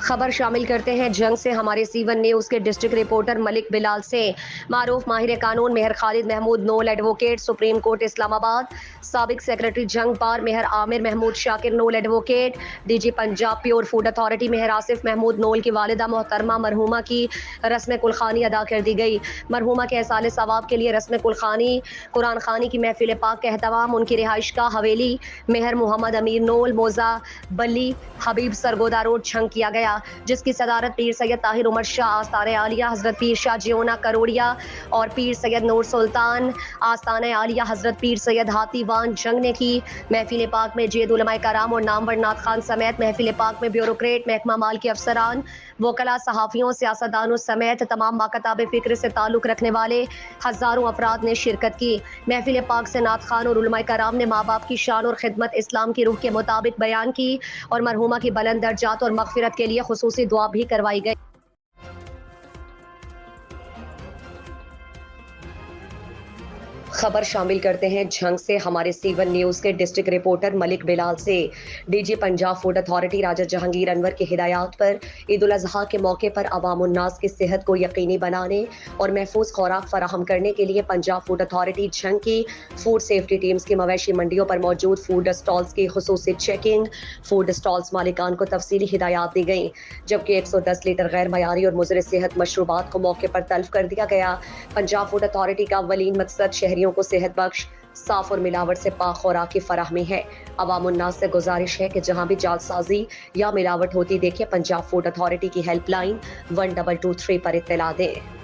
خبر شامل کرتے ہیں جنگ سے ہمارے سی1 نیوز کے ڈسٹرکٹ رپورٹر ملک بلال سے۔ معروف ماہر قانون مہر خالد محمود نول ایڈوکیٹ سپریم کورٹ اسلام آباد، سابق سیکرٹری جنگ بار مہر عامر محمود شاکر نول advocate, D G Punjab pure food authority Mehr Asif Mahmood نول کی والدہ محترمہ مرحومہ کی رسم کلخانی ادا کر دی گئی۔ مرحومہ کے ایصال ثواب کے لیے رسم کلخانی قرآن خوانی کی محفل پاک کا اہتمام ان کی رہائش گاہ حویلی مہر محمد امیر نول موزہ بلی حبیب سرگودا روڈ چھنگ کیا گیا، جس کی صدارت پیر سید طاہر عمر شاہ آستانہ عالیہ حضرت پیر شاہ جیونا کروڑیا اور پیر سید نور سلطان آستانہ عالیہ حضرت پیر سید ہاتھی وان جنگ نے کی۔ محفل پاک میں جید علماء کرام اور نامور نعت خوان سمیت محفل پاک میں بیوروکریٹ، محکمہ مال کے افسران، وکلاء، صحافیوں، سیاستدانوں سمیت تمام ماکتاب فکر سے تعلق رکھنے والے ہزاروں افراد نے شرکت کی۔ محفل پاک سے نعت خوان اور علماء کرام نے ماں باپ کی شان اور خدمت اسلام کی روح کے مطابق بیان کی اور مرحومہ کی بلند درجات اور مغفرت کے لیے خصوصی دعا بھی کروائی گئی۔ خبر شامل کرتے ہیں جھنگ سے ہمارے سی1 نیوز کے ڈسٹرکٹ رپورٹر ملک بلال سے۔ D G Punjab food authority Raja Jahangir Anwar کی ہدایات پر عید الاضحیٰ کے موقع پر عوام الناس کی صحت کو یقینی بنانے اور محفوظ خوراک فراہم کرنے کے لیے پنجاب فوڈ اتھارٹی جھنگ کی فوڈ سیفٹی ٹیمز کی مویشی منڈیوں پر موجود فوڈ اسٹالز کی خصوصی چیکنگ، فوڈ اسٹالز مالکان کو تفصیلی ہدایات دی گئیں، جبکہ 110 لیٹر غیر معیاری اور مضر صحت مشروبات کو موقع پر تلف کر دیا گیا۔ پنجاب فوڈ اتھارٹی کا اولین مقصد شہریوں کو صحت بخش، صاف اور ملاوٹ سے پاک خوراک کی فراہمی ہے۔ عوام الناس سے گزارش ہے کہ جہاں بھی جعل سازی یا ملاوٹ ہوتی دیکھے پنجاب فوڈ اتھارٹی کی ہیلپ لائن 1223 پر اطلاع دیں۔